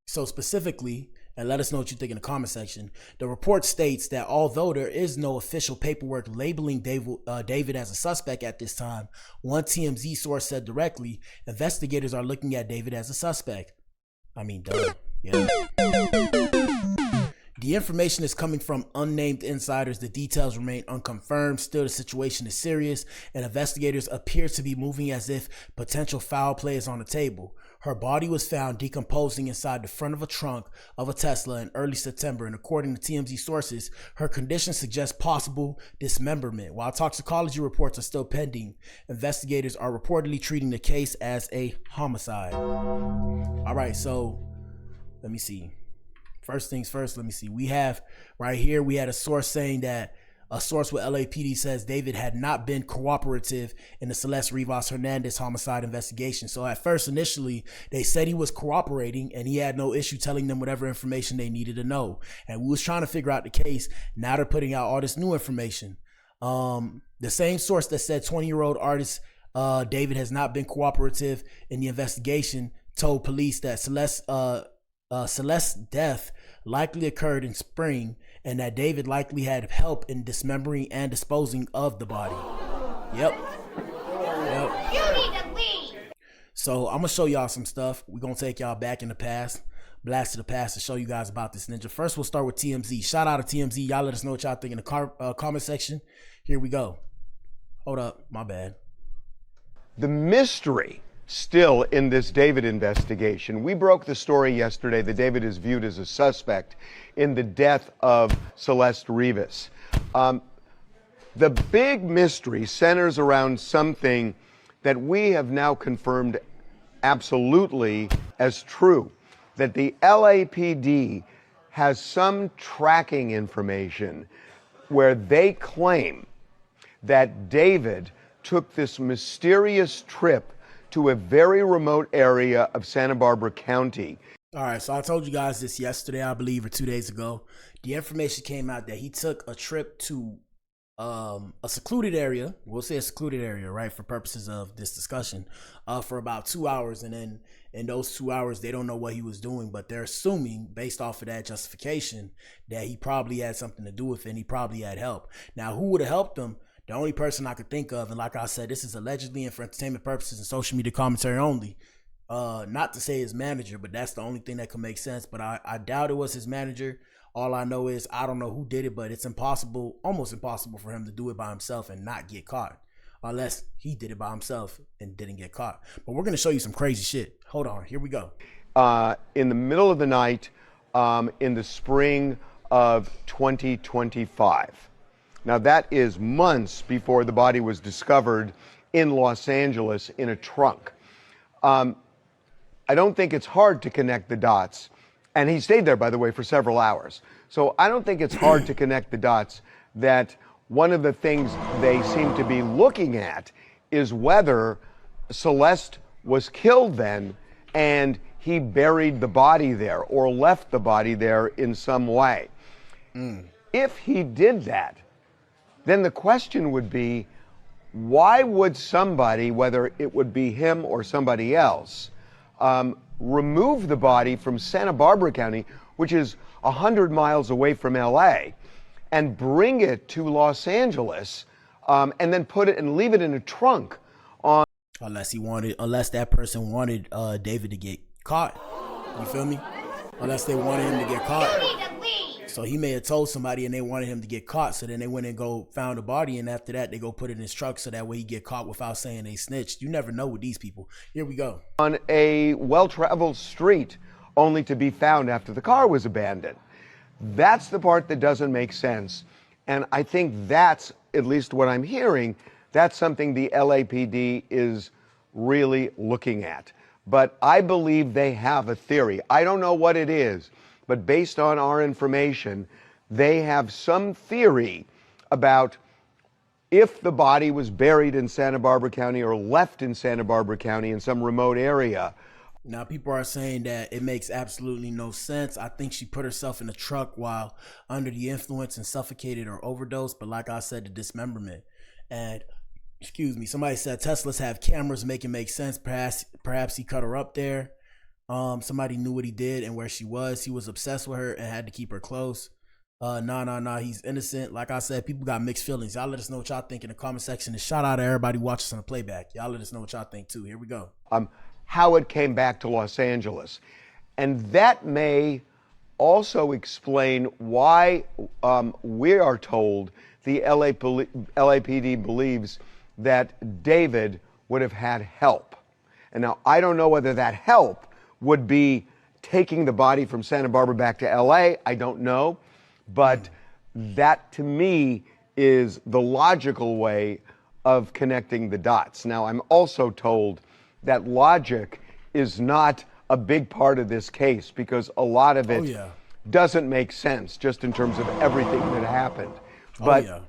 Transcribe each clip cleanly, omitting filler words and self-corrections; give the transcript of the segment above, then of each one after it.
So specifically, and let us know what you think in the comment section, the report states that although there is no official paperwork labeling David as a suspect at this time, one TMZ source said directly, investigators are looking at David as a suspect. I mean, duh. Yeah. The information is coming from unnamed insiders. The details remain unconfirmed. Still, the situation is serious, and investigators appear to be moving as if potential foul play is on the table. Her body was found decomposing inside the front of a trunk of a Tesla in early September, and according to TMZ sources, her condition suggests possible dismemberment. While toxicology reports are still pending, investigators are reportedly treating the case as a homicide. All right, so let me see. First things first, let me see. We have right here, we had a source saying that a source with LAPD says David had not been cooperative in the Celeste Rivas Hernandez homicide investigation. So at first, initially, they said he was cooperating and he had no issue telling them whatever information they needed to know. And we was trying to figure out the case. Now they're putting out all this new information. The same source that said 20-year-old artist David has not been cooperative in the investigation told police that Celeste's death likely occurred in spring and that David likely had help in dismembering and disposing of the body. Yep. You need to leave. So I'm gonna show y'all some stuff. We're gonna take y'all back in the past, blast to the past, to show you guys about this ninja. First, we'll start with TMZ. Shout out to TMZ. Y'all let us know what y'all think in the comment section. Here we go. Hold up, my bad. The mystery still in this David investigation. We broke the story yesterday that David is viewed as a suspect in the death of Celeste Rivas. The big mystery centers around something that we have now confirmed absolutely as true, that the LAPD has some tracking information where they claim that David took this mysterious trip to a very remote area of Santa Barbara County. All right, so I told you guys this yesterday, I believe, or 2 days ago. The information came out that he took a trip to a secluded area. We'll say a secluded area, right, for purposes of this discussion, for about 2 hours. And then in those 2 hours, they don't know what he was doing, but they're assuming, based off of that justification, that he probably had something to do with it and he probably had help. Now, who would have helped him? The only person I could think of, and like I said, this is allegedly and for entertainment purposes and social media commentary only, not to say his manager, but that's the only thing that could make sense. But I doubt it was his manager. All I know is I don't know who did it, but it's impossible, almost impossible for him to do it by himself and not get caught, unless he did it by himself and didn't get caught. But we're going to show you some crazy shit. Hold on. Here we go. In the middle of the night, in the spring of 2025. Now, that is months before the body was discovered in Los Angeles in a trunk. I don't think it's hard to connect the dots. And he stayed there, by the way, for several hours. So I don't think it's hard to connect the dots that one of the things they seem to be looking at is whether Celeste was killed then and he buried the body there or left the body there in some way. If he did that, then the question would be, why would somebody, whether it would be him or somebody else, remove the body from Santa Barbara County, which is 100 miles away from LA, and bring it to Los Angeles, and then put it and leave it in a trunk on... Unless that person wanted David to get caught. You feel me? Unless they wanted him to get caught. So he may have told somebody and they wanted him to get caught. So then they went and found a body. And after that, they go put it in his truck so that way he get caught without saying they snitched. You never know with these people. Here we go. On a well-traveled street, only to be found after the car was abandoned. That's the part that doesn't make sense. And I think that's, at least what I'm hearing, that's something the LAPD is really looking at. But I believe they have a theory. I don't know what it is. But based on our information, they have some theory about if the body was buried in Santa Barbara County or left in Santa Barbara County in some remote area. Now, people are saying that it makes absolutely no sense. I think she put herself in a truck while under the influence and suffocated or overdosed. But like I said, the dismemberment. And, excuse me, somebody said Teslas have cameras, make it make sense. Perhaps he cut her up there. Somebody knew what he did and where she was. He was obsessed with her and had to keep her close. Nah, he's innocent. Like I said, people got mixed feelings. Y'all let us know what y'all think in the comment section, and shout out to everybody watching us on the playback. Y'all let us know what y'all think too. Here we go. How it came back to Los Angeles. And that may also explain why we are told the LAPD believes that David would have had help. And now I don't know whether that help would be taking the body from Santa Barbara back to LA. I don't know. But that to me is the logical way of connecting the dots. Now I'm also told that logic is not a big part of this case because a lot of it doesn't make sense just in terms of everything that happened. But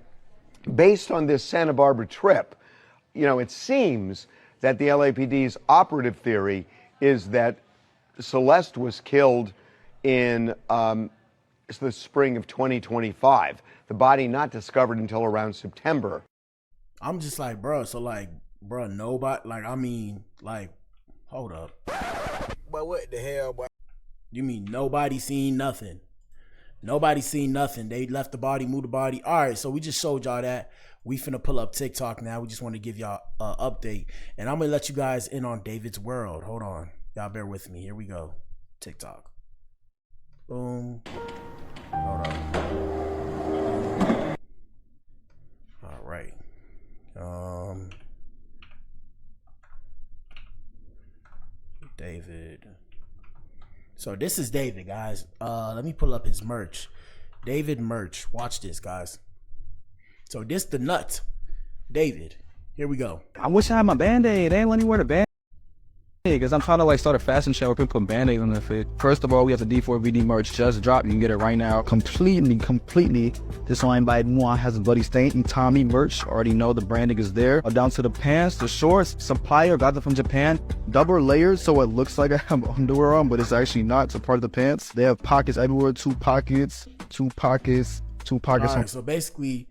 based on this Santa Barbara trip, you know, it seems that the LAPD's operative theory is that Celeste was killed in the spring of 2025. The body not discovered until around September. I'm just like, bro, so like, bro, nobody, like, I mean, like, hold up. But what the hell, boy? You mean nobody seen nothing? Nobody seen nothing. They left the body, moved the body. All right, so we just showed y'all that. We finna pull up TikTok now. We just want to give y'all an update. And I'm going to let you guys in on David's world. Hold on. Y'all bear with me. Here we go. TikTok. Boom. Hold on. All right. David. So this is David, guys. Let me pull up his merch. David merch. Watch this, guys. So this the nut. David. Here we go. I wish I had my Band-Aid. They ain't letting me wear the Band-Aid because I'm trying to like start a fashion show where people put Band-Aids on their face. First of all, we have the D4VD merch just dropped. You can get it right now. Completely designed by moi. Has a bloody stain. And Tommy merch. Already know the branding is there. Down to the pants, the shorts. Supplier got them from Japan. Double layers so it looks like I have underwear on, but it's actually not. It's a part of the pants. They have pockets everywhere. Two pockets. All right, so basically,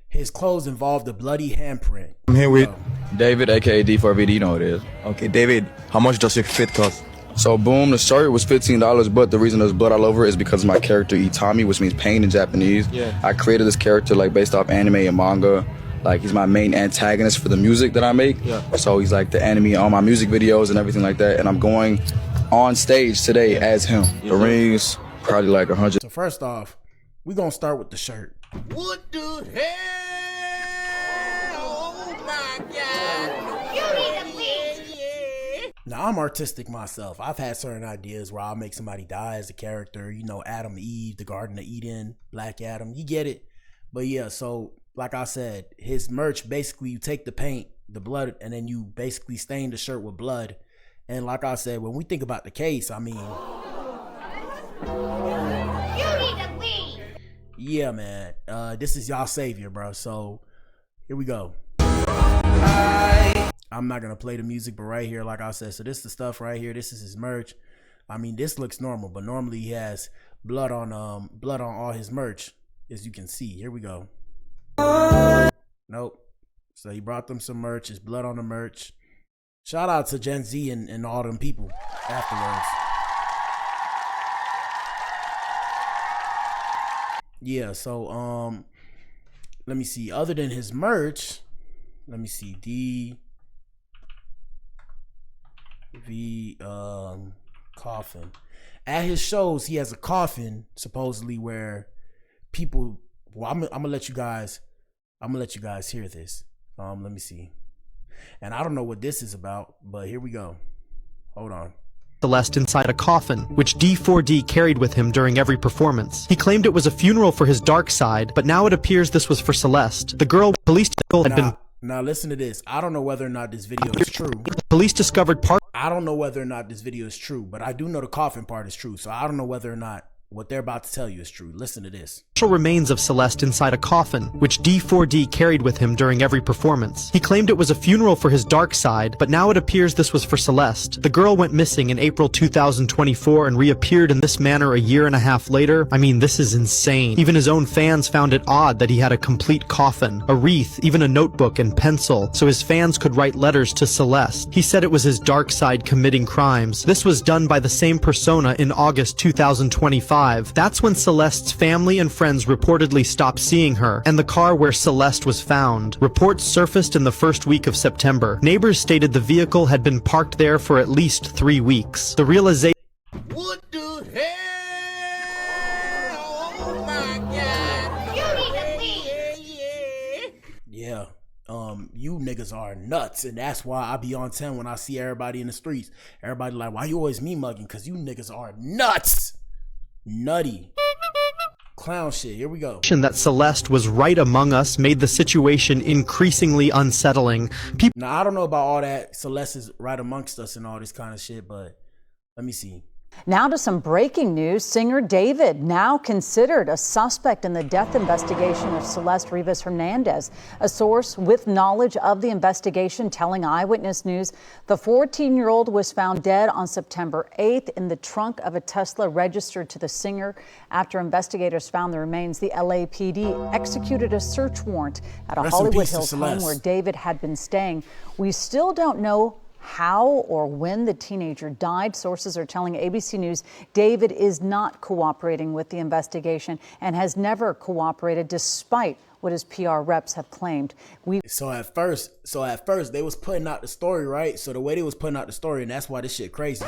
his clothes involved a bloody handprint. I'm here with David, aka D4VD. You know what it is. Okay, David, how much does your fit cost? So boom, the shirt was $15, but the reason there's blood all over it is because of my character Itami, which means pain in Japanese. Yeah. I created this character like based off anime and manga. Like he's my main antagonist for the music that I make. Yeah. So he's like the enemy on my music videos and everything like that. And I'm going on stage today as him. The rings, probably like 100. So first off, we're gonna start with the shirt. What the hell? Oh my God. You need a weed. Now I'm artistic myself. I've had certain ideas where I'll make somebody die as a character. You know, Adam, Eve, the Garden of Eden, Black Adam. You get it. But yeah, so like I said, his merch, basically you take the paint, the blood, and then you basically stain the shirt with blood. And like I said, when we think about the case, I mean, You need a weed. yeah, man, this is y'all savior, bro. So here we go. I'm not gonna play the music, but right here, like I said, so this is the stuff right here. This is his merch. I mean, this looks normal, but normally he has blood on all his merch, as you can see. Here we go. Nope. So he brought them some merch. There's blood on the merch. Shout out to Gen Z and all them people afterwards. Yeah, so let me see. Other than his merch, let me see. Coffin. At his shows, he has a coffin supposedly where people. Well, I'm gonna let you guys hear this. Let me see. And I don't know what this is about, but here we go. Hold on. Celeste inside a coffin, which D4D carried with him during every performance. He claimed it was a funeral for his dark side, but now it appears this was for Celeste. The girl police had been... Now listen to this. I don't know whether or not this video is true. Police discovered part... I don't know whether or not this video is true, but I do know the coffin part is true. So I don't know whether or not What they're about to tell you is true. Listen to this. Remains of Celeste inside a coffin, which D4D carried with him during every performance. He claimed it was a funeral for his dark side, but now it appears this was for Celeste. The girl went missing in April 2024 and reappeared in this manner a year and a half later. I mean, this is insane. Even his own fans found it odd that he had a complete coffin, a wreath, even a notebook and pencil, so his fans could write letters to Celeste. He said it was his dark side committing crimes. This was done by the same persona in August 2025. That's when Celeste's family and friends reportedly stopped seeing her, and the car where Celeste was found. Reports surfaced in the first week of September. Neighbors stated the vehicle had been parked there for at least 3 weeks. The realization What the hell? Oh my God. You need to leave. Yeah. You niggas are nuts, and that's why I be on 10 when I see everybody in the streets. Everybody like, why you always me mugging? Because you niggas are nuts. Nutty. Clown shit. Here we go. that Celeste was right among us made the situation increasingly unsettling. Now, I don't know about all that. Celeste is right amongst us and all this kind of shit, but let me see. Now to some breaking news. Singer David now considered a suspect in the death investigation of Celeste Rivas Hernandez. A source with knowledge of the investigation telling Eyewitness News the 14-year-old was found dead on September 8th in the trunk of a Tesla registered to the singer. After investigators found the remains, the LAPD executed a search warrant at a Hollywood Hills home where David had been staying. We still don't know how or when the teenager died. Sources are telling ABC News David is not cooperating with the investigation and has never cooperated despite what his PR reps have claimed. So at first they was putting out the story, right? So the way they was putting out the story, and that's why this shit crazy.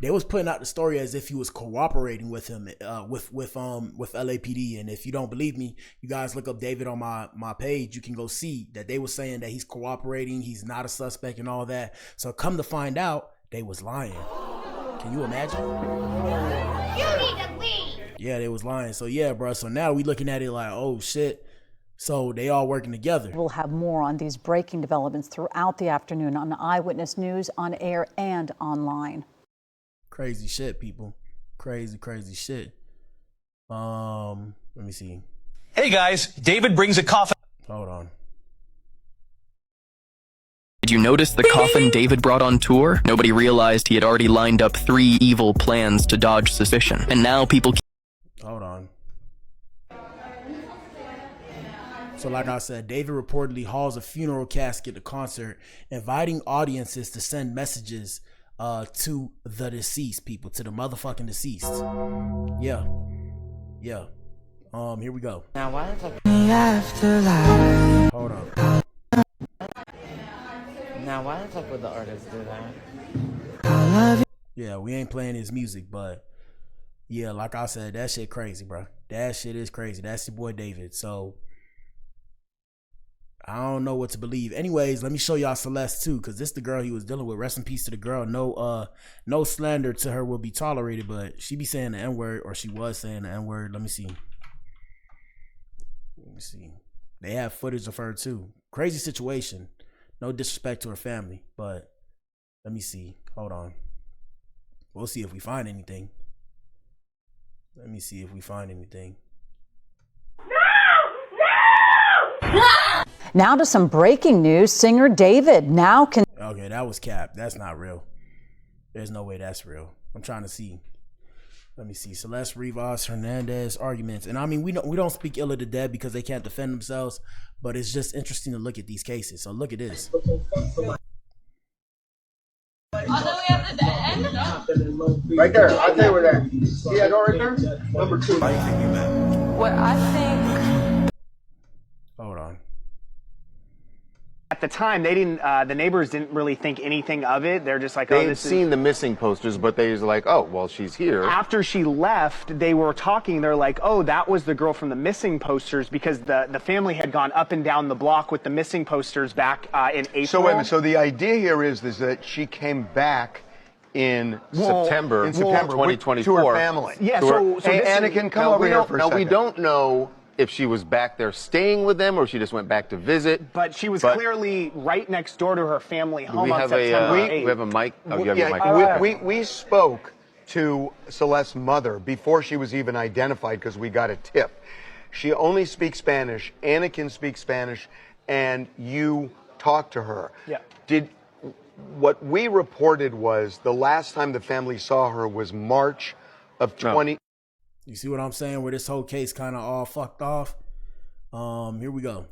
They was putting out the story as if he was cooperating with him, with LAPD. And if you don't believe me, you guys look up David on my page. You can go see that they was saying that he's cooperating, he's not a suspect, and all that. So come to find out, they was lying. Can you imagine? You need to leave. Yeah, they was lying. So yeah, bro. So now we looking at it like, oh shit. So they all working together. We'll have more on these breaking developments throughout the afternoon on Eyewitness News, on air and online. Crazy shit, people. Crazy shit. Let me see. Hey guys, David brings a coffin. Hold on. Did you notice the coffin David brought on tour? Nobody realized he had already lined up 3 evil plans to dodge suspicion. And now people... Hold on. So like I said, David reportedly hauls a funeral casket to concert, inviting audiences to send messages to the deceased people, to the motherfucking deceased. Yeah. Here we go. Now why the fuck? Hold on. Now why the fuck would the artist do that? Yeah, we ain't playing his music, but yeah, like I said, that shit crazy, bro. That shit is crazy. That's your boy David. So I don't know what to believe. Anyways, let me show y'all Celeste too, because this is the girl he was dealing with. Rest in peace to the girl. No slander to her will be tolerated, but she be saying the N-word, or she was saying the N-word. Let me see. They have footage of her too. Crazy situation. No disrespect to her family, but let me see. Hold on. We'll see if we find anything. Let me see if we find anything. Now to some breaking news. Singer David now can... Okay, that was cap. That's not real. There's no way that's real. I'm trying to see. Let me see. Celeste Rivas Hernandez arguments. And I mean, we don't speak ill of the dead because they can't defend themselves, but it's just interesting to look at these cases. So look at this. All the way up to the end? Right there. I'll tell you where that. See that door right there? Number 2. What I think. Hold on. At the time, they didn't. The neighbors didn't really think anything of it. They're just like, They had seen the missing posters, but they was like, oh, well, she's here. After she left, they were talking. They're like, oh, that was the girl from the missing posters, because the family had gone up and down the block with the missing posters back in April. So wait a minute. So the idea here is that she came back in September 2024 to her family. Yeah. So hey, Anakin, come over here for a second. Now we don't know if she was back there staying with them or she just went back to visit. But she was clearly right next door to her family home on September 8th. We have a mic. Oh, you have a mic. We spoke to Celeste's mother before she was even identified because we got a tip. She only speaks Spanish. Anna can speak Spanish, and you talked to her. Yeah. What we reported was the last time the family saw her was March of 20. You see what I'm saying? Where this whole case kind of all fucked off. Here we go.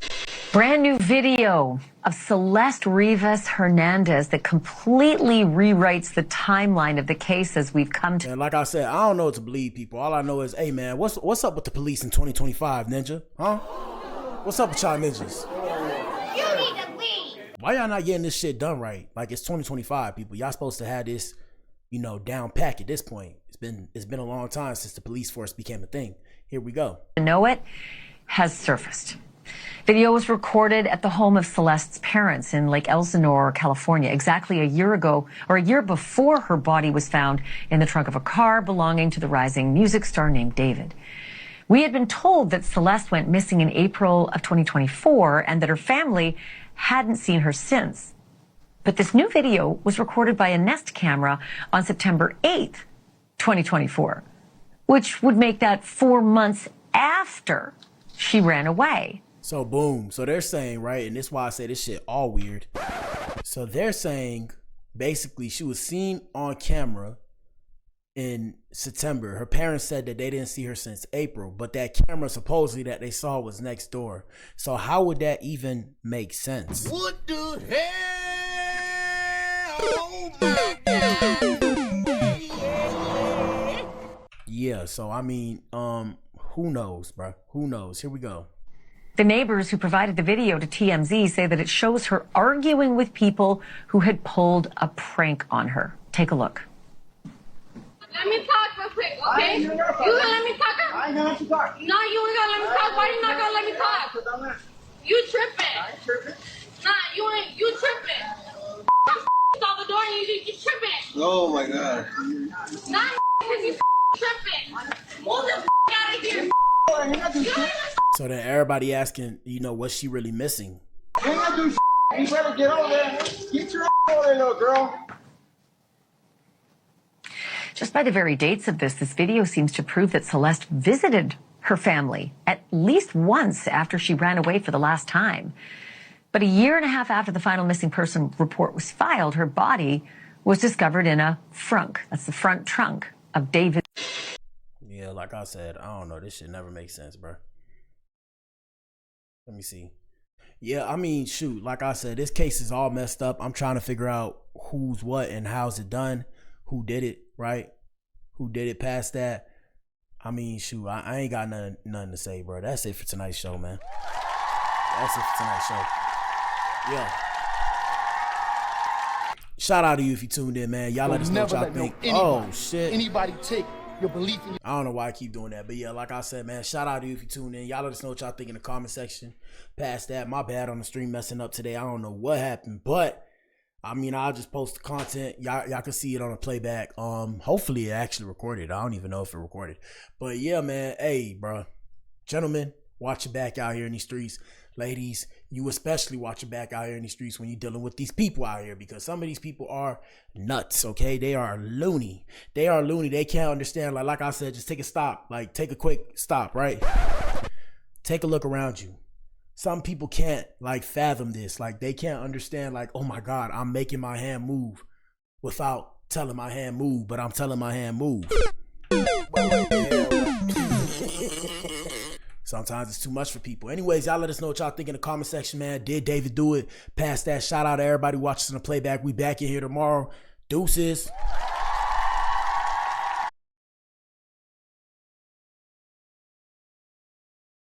Brand new video of Celeste Rivas Hernandez that completely rewrites the timeline of the case as we've come to. And like I said, I don't know what to believe, people. All I know is, hey man, what's up with the police in 2025, Ninja? Huh? What's up with y'all ninjas? You need to leave. Why y'all not getting this shit done right? Like, it's 2025, people. Y'all supposed to have this, down pack at this point. It's been a long time since the police force became a thing. Here we go. Know it has surfaced. Video was recorded at the home of Celeste's parents in Lake Elsinore, California, exactly a year ago, or a year before her body was found in the trunk of a car belonging to the rising music star named David. We had been told that Celeste went missing in April of 2024 and that her family hadn't seen her since. But this new video was recorded by a Nest camera on September 8th, 2024, which would make that 4 months after she ran away. So boom. So they're saying, right, and this is why I say this shit all weird. So they're saying basically she was seen on camera in September. Her parents said that they didn't see her since April, but that camera supposedly that they saw was next door. So how would that even make sense? What the hell? Yeah, so I mean, who knows, bro? Who knows? Here we go. The neighbors who provided the video to TMZ say that it shows her arguing with people who had pulled a prank on her. Take a look. Let me talk real quick, okay? You gonna let me talk? I ain't gonna let you talk. No, you ain't gonna let me talk. Why you not gonna let me talk? You tripping. I ain't tripping. Nah, you tripping. Stop the door and you tripping. Oh my god. Nah, because you tripping. Move the out of here. So then everybody asking, what's she really missing? You ain't gonna do you better get over there. Get your over there, little girl. Just by the very dates of this video seems to prove that Celeste visited her family at least once after she ran away for the last time. But a year and a half after the final missing person report was filed, her body was discovered in a frunk. That's the front trunk of David. Yeah, like I said, I don't know. This shit never makes sense, bro. Let me see. Yeah, I mean, shoot, like I said, this case is all messed up. I'm trying to figure out who's what and how's it done. Who did it, right? Who did it past that? I mean, shoot, I ain't got nothing to say, bro. That's it for tonight's show, man. That's it for tonight's show. Yeah. Shout out to you if you tuned in, man. Y'all let us know what y'all think. Oh, shit. Anybody take your belief in I don't know why I keep doing that, but yeah, like I said, man, shout out to you if you tune in. Y'all let us know what y'all think in the comment section. Past that, my bad on the stream messing up today. I don't know what happened, but I mean, I'll just post the content. Y'all can see it on the playback. Hopefully it actually recorded. I don't even know if it recorded, but yeah, man. Hey, bro, gentlemen, watch your back out here in these streets. Ladies, you especially watch your back out here in the streets when you're dealing with these people out here, because some of these people are nuts, okay? They are loony. They are loony. They can't understand. Like I said, just take a stop. Like, take a quick stop, right? Take a look around you. Some people can't, fathom this. Like, they can't understand, oh my God, I'm making my hand move without telling my hand move, but I'm telling my hand move. Sometimes it's too much for people. Anyways, y'all let us know what y'all think in the comment section, man. Did David do it? Past that, shout out to everybody watching the playback. We back in here tomorrow. Deuces.